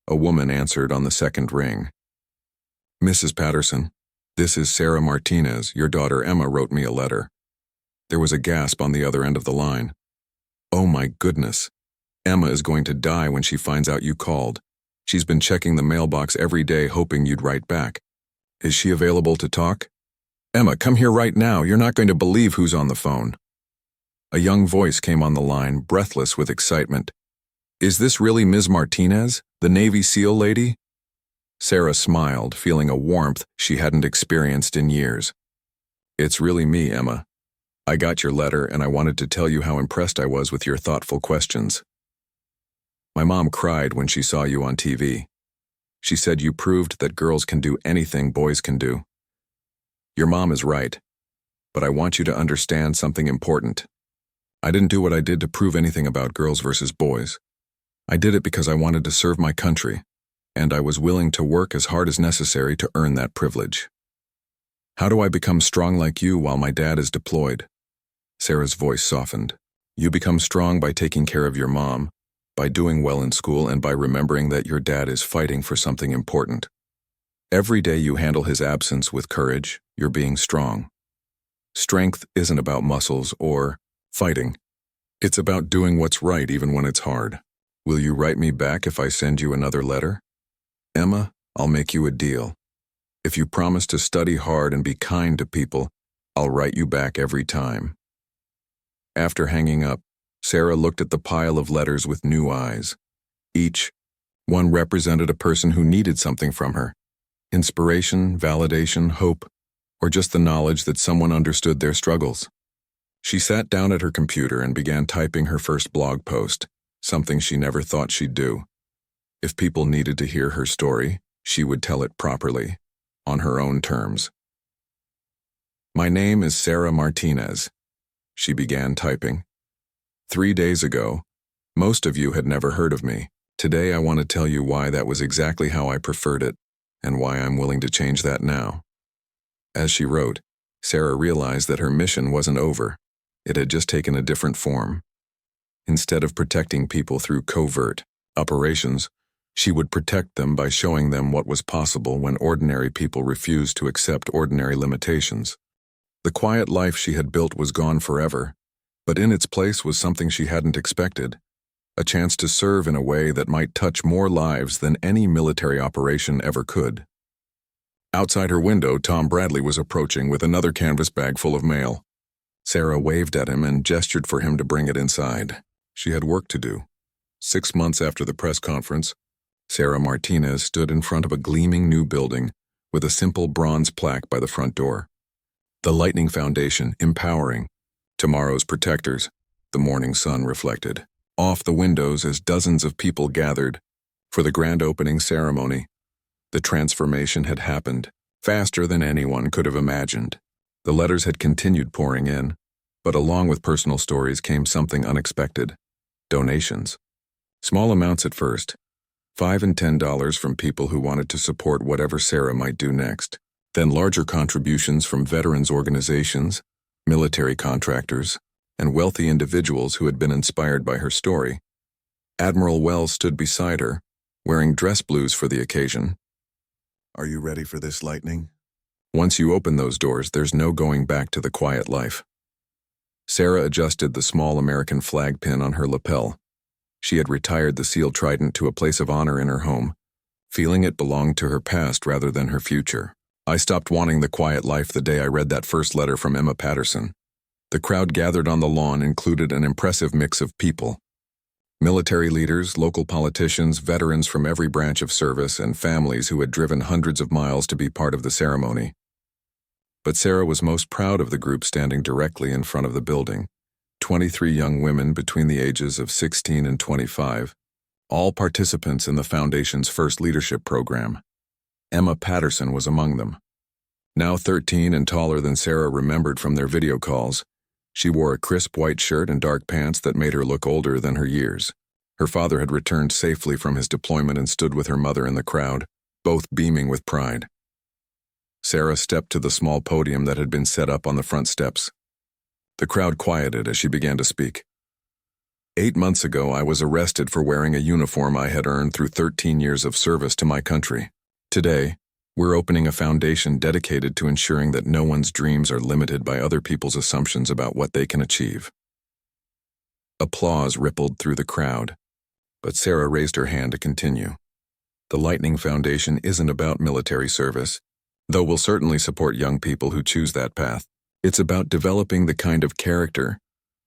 A woman answered on the second ring. Mrs. Patterson, this is Sarah Martinez. Your daughter Emma wrote me a letter. There was a gasp on the other end of the line. Oh my goodness. Emma is going to die when she finds out you called. She's been checking the mailbox every day hoping you'd write back. Is she available to talk? Emma, come here right now. You're not going to believe who's on the phone. A young voice came on the line, breathless with excitement. Is this really Ms. Martinez, the Navy SEAL lady? Sarah smiled, feeling a warmth she hadn't experienced in years. It's really me, Emma. I got your letter and I wanted to tell you how impressed I was with your thoughtful questions. My mom cried when she saw you on TV. She said you proved that girls can do anything boys can do. Your mom is right, but I want you to understand something important. I didn't do what I did to prove anything about girls versus boys. I did it because I wanted to serve my country, and I was willing to work as hard as necessary to earn that privilege. How do I become strong like you while my dad is deployed? Sarah's voice softened. You become strong by taking care of your mom, by doing well in school, and by remembering that your dad is fighting for something important. Every day you handle his absence with courage, you're being strong. Strength isn't about muscles or fighting. It's about doing what's right even when it's hard. Will you write me back if I send you another letter? Emma, I'll make you a deal. If you promise to study hard and be kind to people, I'll write you back every time. After hanging up, Sarah looked at the pile of letters with new eyes. Each one represented a person who needed something from her. Inspiration, validation, hope, or just the knowledge that someone understood their struggles. She sat down at her computer and began typing her first blog post, something she never thought she'd do. If people needed to hear her story, she would tell it properly, on her own terms. My name is Sarah Martinez, she began typing. 3 days ago, most of you had never heard of me. Today I want to tell you why that was exactly how I preferred it, and why I'm willing to change that now. As she wrote, Sarah realized that her mission wasn't over. It had just taken a different form. Instead of protecting people through covert operations, she would protect them by showing them what was possible when ordinary people refused to accept ordinary limitations. The quiet life she had built was gone forever, but in its place was something she hadn't expected, a chance to serve in a way that might touch more lives than any military operation ever could. Outside her window, Tom Bradley was approaching with another canvas bag full of mail. Sarah waved at him and gestured for him to bring it inside. She had work to do. 6 months after the press conference, Sarah Martinez stood in front of a gleaming new building with a simple bronze plaque by the front door. The Lightning Foundation, empowering tomorrow's protectors, the morning sun reflected off the windows as dozens of people gathered for the grand opening ceremony. The transformation had happened faster than anyone could have imagined. The letters had continued pouring in, but along with personal stories came something unexpected: donations. Small amounts at first, $5 and $10 from people who wanted to support whatever Sarah might do next. Then larger contributions from veterans organizations, military contractors, and wealthy individuals who had been inspired by her story. Admiral Wells stood beside her, wearing dress blues for the occasion. Are you ready for this, Lightning? Once you open those doors, there's no going back to the quiet life. Sarah adjusted the small American flag pin on her lapel. She had retired the SEAL Trident to a place of honor in her home, feeling it belonged to her past rather than her future. I stopped wanting the quiet life the day I read that first letter from Emma Patterson. The crowd gathered on the lawn included an impressive mix of people. Military leaders, local politicians, veterans from every branch of service, and families who had driven hundreds of miles to be part of the ceremony. But Sarah was most proud of the group standing directly in front of the building. 23 young women between the ages of 16 and 25, all participants in the Foundation's first leadership program. Emma Patterson was among them. Now 13 and taller than Sarah remembered from their video calls, she wore a crisp white shirt and dark pants that made her look older than her years. Her father had returned safely from his deployment and stood with her mother in the crowd, both beaming with pride. Sarah stepped to the small podium that had been set up on the front steps. The crowd quieted as she began to speak. 8 months ago, I was arrested for wearing a uniform I had earned through 13 years of service to my country. Today, we're opening a foundation dedicated to ensuring that no one's dreams are limited by other people's assumptions about what they can achieve. Applause rippled through the crowd, but Sarah raised her hand to continue. The Lightning Foundation isn't about military service, though we'll certainly support young people who choose that path. It's about developing the kind of character,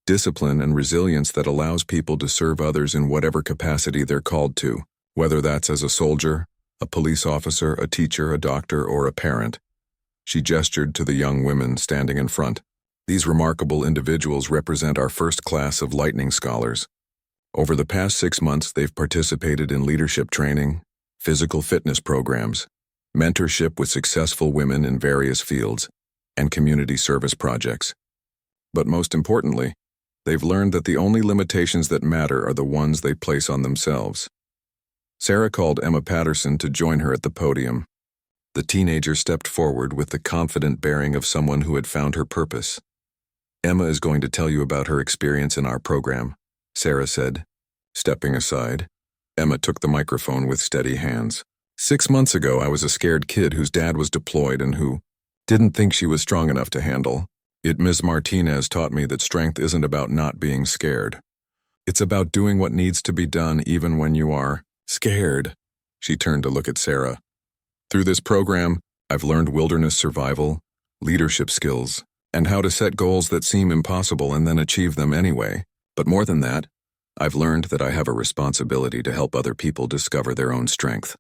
discipline, and resilience that allows people to serve others in whatever capacity they're called to, whether that's as a soldier, a police officer, a teacher, a doctor, or a parent. She gestured to the young women standing in front. These remarkable individuals represent our first class of Lightning Scholars. Over the past 6 months, they've participated in leadership training, physical fitness programs, mentorship with successful women in various fields, and community service projects. But most importantly, they've learned that the only limitations that matter are the ones they place on themselves. Sarah called Emma Patterson to join her at the podium. The teenager stepped forward with the confident bearing of someone who had found her purpose. Emma is going to tell you about her experience in our program, Sarah said. Stepping aside, Emma took the microphone with steady hands. 6 months ago, I was a scared kid whose dad was deployed and who didn't think she was strong enough to handle it. Ms. Martinez taught me that strength isn't about not being scared. It's about doing what needs to be done even when you are scared. She turned to look at Sarah. Through this program, I've learned wilderness survival, leadership skills, and how to set goals that seem impossible and then achieve them anyway. But more than that, I've learned that I have a responsibility to help other people discover their own strength.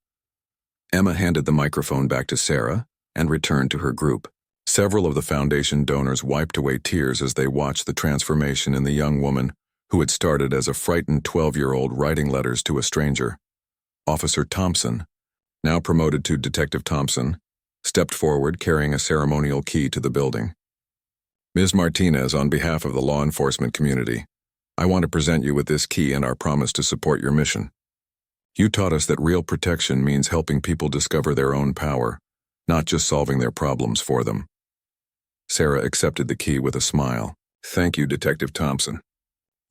Emma handed the microphone back to Sarah and returned to her group. Several of the foundation donors wiped away tears as they watched the transformation in the young woman who had started as a frightened 12-year-old writing letters to a stranger. Officer Thompson, now promoted to Detective Thompson, stepped forward carrying a ceremonial key to the building. Ms. Martinez, on behalf of the law enforcement community, I want to present you with this key and our promise to support your mission. You taught us that real protection means helping people discover their own power, not just solving their problems for them. Sarah accepted the key with a smile. Thank you, Detective Thompson.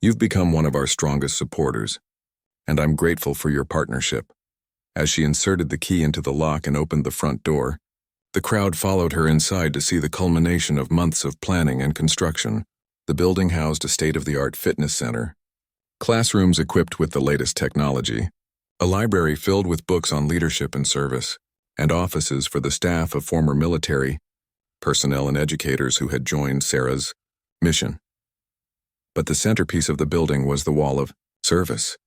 You've become one of our strongest supporters, and I'm grateful for your partnership. As she inserted the key into the lock and opened the front door, the crowd followed her inside to see the culmination of months of planning and construction. The building housed a state-of-the-art fitness center, classrooms equipped with the latest technology, a library filled with books on leadership and service, and offices for the staff of former military, personnel, and educators who had joined Sarah's mission. But the centerpiece of the building was the wall of service,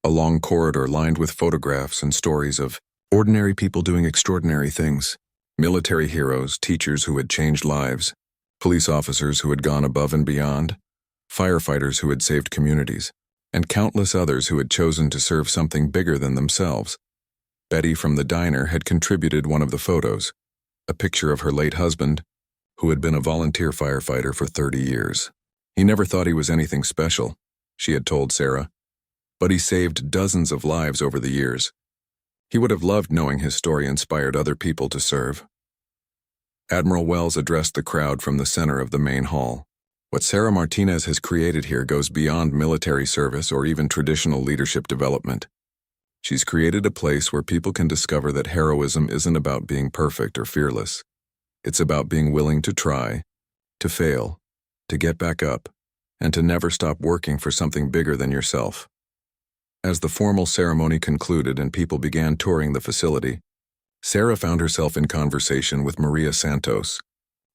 a long corridor lined with photographs and stories of ordinary people doing extraordinary things. Military heroes, teachers who had changed lives, police officers who had gone above and beyond, firefighters who had saved communities, and countless others who had chosen to serve something bigger than themselves. Betty from the diner had contributed one of the photos, a picture of her late husband, who had been a volunteer firefighter for 30 years. He never thought he was anything special, she had told Sarah, but he saved dozens of lives over the years. He would have loved knowing his story inspired other people to serve. Admiral Wells addressed the crowd from the center of the main hall. What Sarah Martinez has created here goes beyond military service or even traditional leadership development. She's created a place where people can discover that heroism isn't about being perfect or fearless. It's about being willing to try, to fail, to get back up, and to never stop working for something bigger than yourself. As the formal ceremony concluded and people began touring the facility, Sarah found herself in conversation with Maria Santos,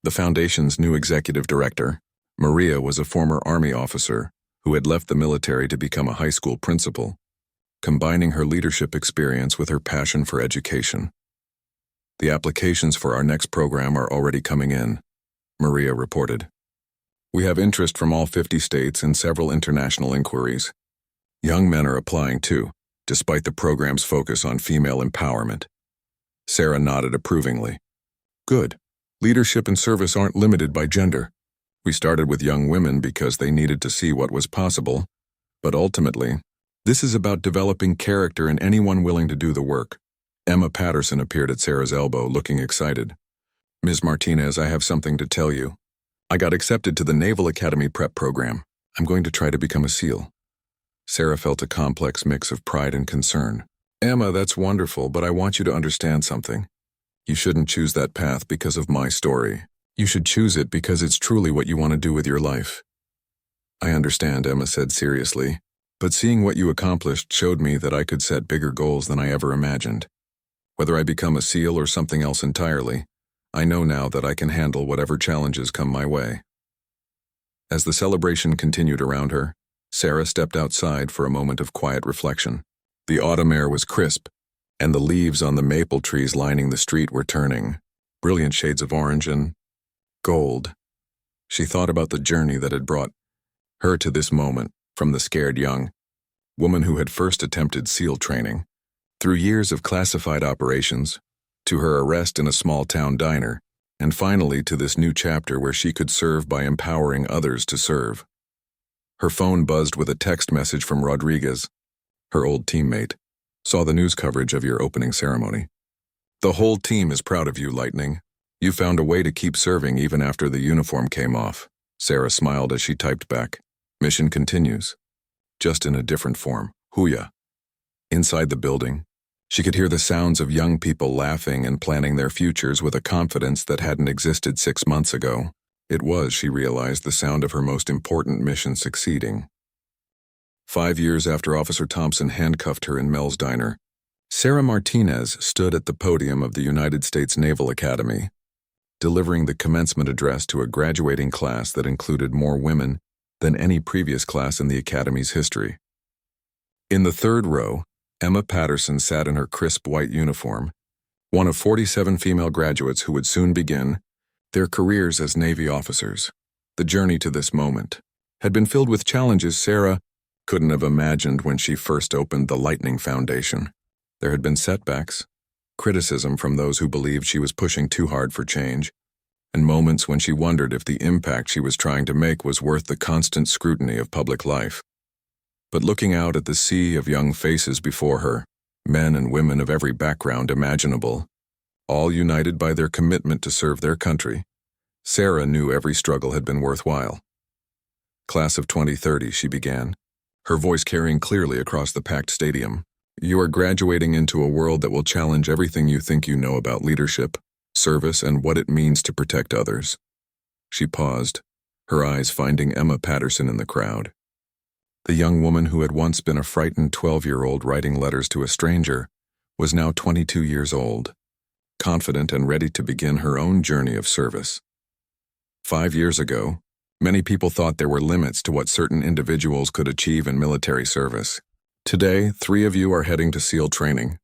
the Foundation's new executive director. Maria was a former Army officer who had left the military to become a high school principal, combining her leadership experience with her passion for education. "The applications for our next program are already coming in," Maria reported. "We have interest from all 50 states and several international inquiries. Young men are applying too, despite the program's focus on female empowerment." Sarah nodded approvingly. "Good. Leadership and service aren't limited by gender. We started with young women because they needed to see what was possible, but ultimately, this is about developing character in anyone willing to do the work." Emma Patterson appeared at Sarah's elbow, looking excited. "Ms. Martinez, I have something to tell you. I got accepted to the Naval Academy prep program. I'm going to try to become a SEAL." Sarah felt a complex mix of pride and concern. "Emma, that's wonderful, but I want you to understand something. You shouldn't choose that path because of my story. You should choose it because it's truly what you want to do with your life." "I understand," Emma said seriously, "but seeing what you accomplished showed me that I could set bigger goals than I ever imagined. Whether I become a SEAL or something else entirely, I know now that I can handle whatever challenges come my way." As the celebration continued around her, Sarah stepped outside for a moment of quiet reflection. The autumn air was crisp, and the leaves on the maple trees lining the street were turning, brilliant shades of orange and gold. She thought about the journey that had brought her to this moment, from the scared young woman who had first attempted SEAL training, through years of classified operations, to her arrest in a small-town diner, and finally to this new chapter where she could serve by empowering others to serve. Her phone buzzed with a text message from Rodriguez, her old teammate. "Saw the news coverage of your opening ceremony. The whole team is proud of you, Lightning. You found a way to keep serving even after the uniform came off." Sarah smiled as she typed back, "Mission continues, just in a different form. Hooyah." Inside the building, she could hear the sounds of young people laughing and planning their futures with a confidence that hadn't existed 6 months ago. It was, she realized, the sound of her most important mission succeeding. 5 years after Officer Thompson handcuffed her in Mel's diner, Sarah Martinez stood at the podium of the United States Naval Academy, delivering the commencement address to a graduating class that included more women than any previous class in the Academy's history. In the third row, Emma Patterson sat in her crisp white uniform, one of 47 female graduates who would soon begin their careers as Navy officers. The journey to this moment had been filled with challenges Sarah couldn't have imagined when she first opened the Lightning Foundation. There had been setbacks, criticism from those who believed she was pushing too hard for change, and moments when she wondered if the impact she was trying to make was worth the constant scrutiny of public life. But looking out at the sea of young faces before her, men and women of every background imaginable, all united by their commitment to serve their country, Sarah knew every struggle had been worthwhile. "Class of 2030, she began, her voice carrying clearly across the packed stadium. "You are graduating into a world that will challenge everything you think you know about leadership, service, and what it means to protect others." She paused, her eyes finding Emma Patterson in the crowd. The young woman who had once been a frightened 12-year-old writing letters to a stranger was now 22 years old, confident and ready to begin her own journey of service. 5 years ago, many people thought there were limits to what certain individuals could achieve in military service. Today, 3 of you are heading to SEAL training,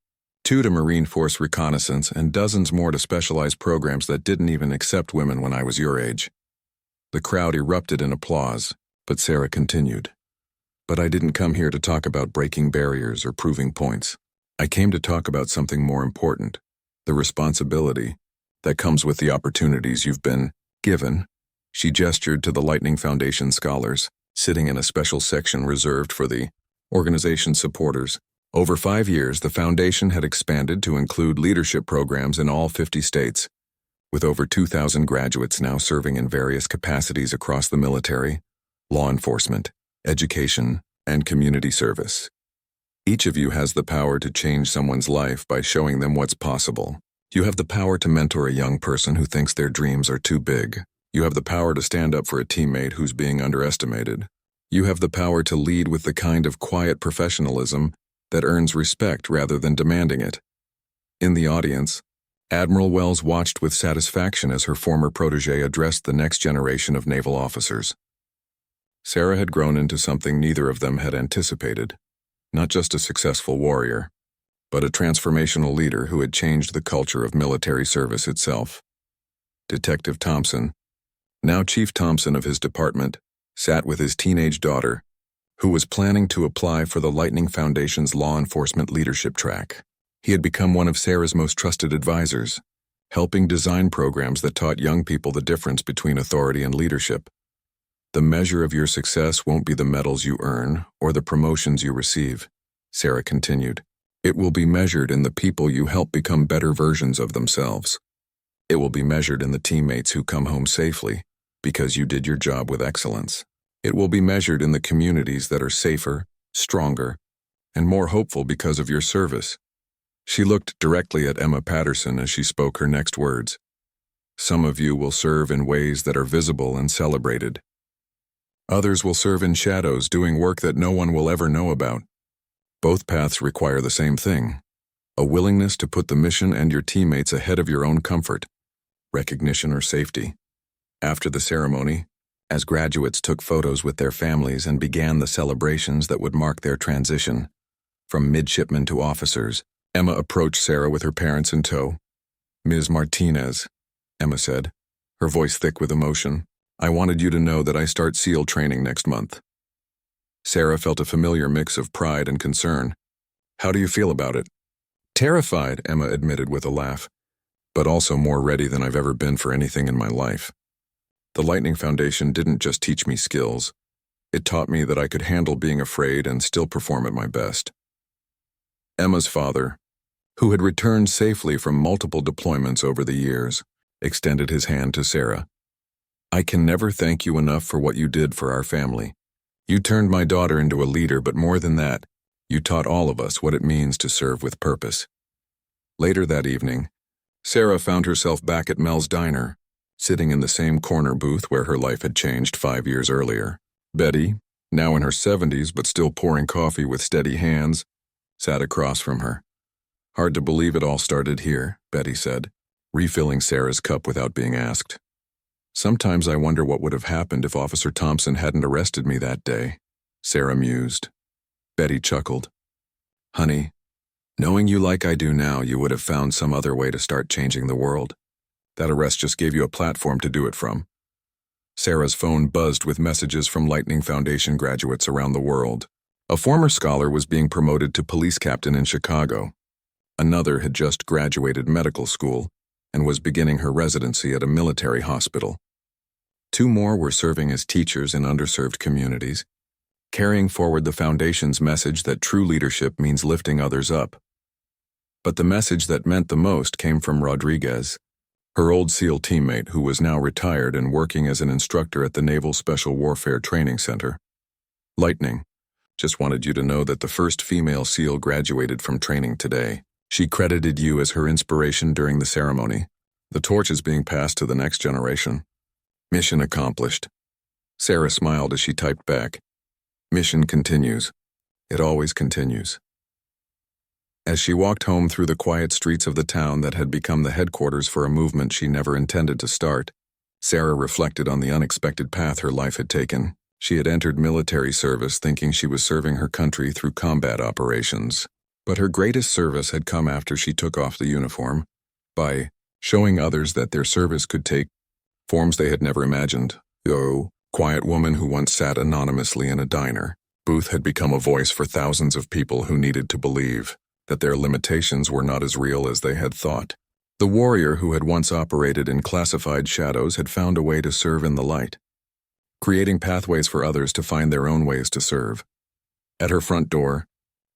2 to Marine Force reconnaissance, and dozens more to specialized programs that didn't even accept women when I was your age. The crowd erupted in applause, but Sarah continued. "But I didn't come here to talk about breaking barriers or proving points. I came to talk about something more important, the responsibility that comes with the opportunities you've been given." She gestured to the Lightning Foundation scholars, sitting in a special section reserved for the organization's supporters. Over 5 years, the foundation had expanded to include leadership programs in all 50 states, with over 2,000 graduates now serving in various capacities across the military, law enforcement, education, and community service. Each of you has the power to change someone's life by showing them what's possible. You have the power to mentor a young person who thinks their dreams are too big. You have the power to stand up for a teammate who's being underestimated. You have the power to lead with the kind of quiet professionalism that earns respect rather than demanding it. In the audience, Admiral Wells watched with satisfaction as her former protege addressed the next generation of naval officers. Sarah had grown into something neither of them had anticipated, not just a successful warrior, but a transformational leader who had changed the culture of military service itself. Detective Thompson, now Chief Thompson of his department, sat with his teenage daughter, who was planning to apply for the Lightning Foundation's law enforcement leadership track. He had become one of Sarah's most trusted advisors, helping design programs that taught young people the difference between authority and leadership. The measure of your success won't be the medals you earn or the promotions you receive, Sarah continued. It will be measured in the people you help become better versions of themselves. It will be measured in the teammates who come home safely because you did your job with excellence. It will be measured in the communities that are safer, stronger, and more hopeful because of your service. She looked directly at Emma Patterson as she spoke her next words. Some of you will serve in ways that are visible and celebrated. Others will serve in shadows, doing work that no one will ever know about. Both paths require the same thing, a willingness to put the mission and your teammates ahead of your own comfort, recognition or safety. After the ceremony, as graduates took photos with their families and began the celebrations that would mark their transition, from midshipmen to officers, Emma approached Sarah with her parents in tow. "Ms. Martinez," Emma said, her voice thick with emotion, "I wanted you to know that I start SEAL training next month." Sarah felt a familiar mix of pride and concern. "How do you feel about it?" "Terrified," Emma admitted with a laugh, "but also more ready than I've ever been for anything in my life. The Lightning Foundation didn't just teach me skills. It taught me that I could handle being afraid and still perform at my best." Emma's father, who had returned safely from multiple deployments over the years, extended his hand to Sarah. "I can never thank you enough for what you did for our family. You turned my daughter into a leader, but more than that, you taught all of us what it means to serve with purpose." Later that evening, Sarah found herself back at Mel's Diner, sitting in the same corner booth where her life had changed 5 years earlier. Betty, now in her 70s but still pouring coffee with steady hands, sat across from her. "Hard to believe it all started here," Betty said, refilling Sarah's cup without being asked. "Sometimes I wonder what would have happened if Officer Thompson hadn't arrested me that day," Sarah mused. Betty chuckled. "Honey, knowing you like I do now, you would have found some other way to start changing the world. That arrest just gave you a platform to do it from." Sarah's phone buzzed with messages from Lightning Foundation graduates around the world. A former scholar was being promoted to police captain in Chicago. Another had just graduated medical school and was beginning her residency at a military hospital. 2 more were serving as teachers in underserved communities, carrying forward the Foundation's message that true leadership means lifting others up. But the message that meant the most came from Rodriguez, her old SEAL teammate who was now retired and working as an instructor at the Naval Special Warfare Training Center. "Lightning, just wanted you to know that the first female SEAL graduated from training today. She credited you as her inspiration during the ceremony. The torch is being passed to the next generation." "Mission accomplished." Sarah smiled as she typed back, "Mission continues. It always continues." As she walked home through the quiet streets of the town that had become the headquarters for a movement she never intended to start, Sarah reflected on the unexpected path her life had taken. She had entered military service thinking she was serving her country through combat operations. But her greatest service had come after she took off the uniform, by showing others that their service could take forms they had never imagined. The quiet woman who once sat anonymously in a diner booth had become a voice for thousands of people who needed to believe that their limitations were not as real as they had thought. The warrior who had once operated in classified shadows had found a way to serve in the light, creating pathways for others to find their own ways to serve. At her front door,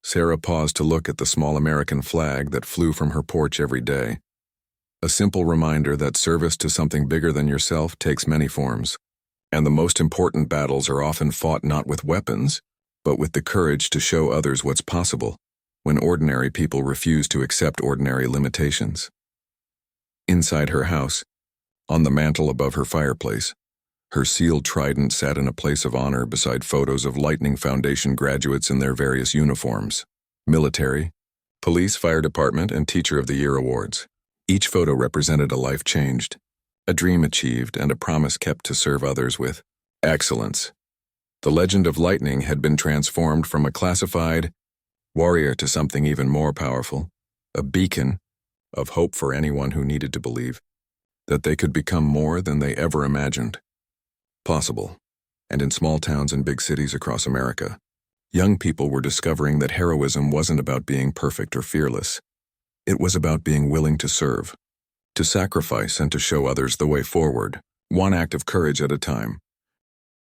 Sarah paused to look at the small American flag that flew from her porch every day. A simple reminder that service to something bigger than yourself takes many forms, and the most important battles are often fought not with weapons, but with the courage to show others what's possible when ordinary people refuse to accept ordinary limitations. Inside her house, on the mantel above her fireplace, her sealed trident sat in a place of honor beside photos of Lightning Foundation graduates in their various uniforms: military, police, fire department, and Teacher of the Year awards. Each photo represented a life changed, a dream achieved, and a promise kept to serve others with excellence. The legend of Lightning had been transformed from a classified warrior to something even more powerful, a beacon of hope for anyone who needed to believe that they could become more than they ever imagined possible. And in small towns and big cities across America, young people were discovering that heroism wasn't about being perfect or fearless. It was about being willing to serve, to sacrifice, and to show others the way forward, one act of courage at a time.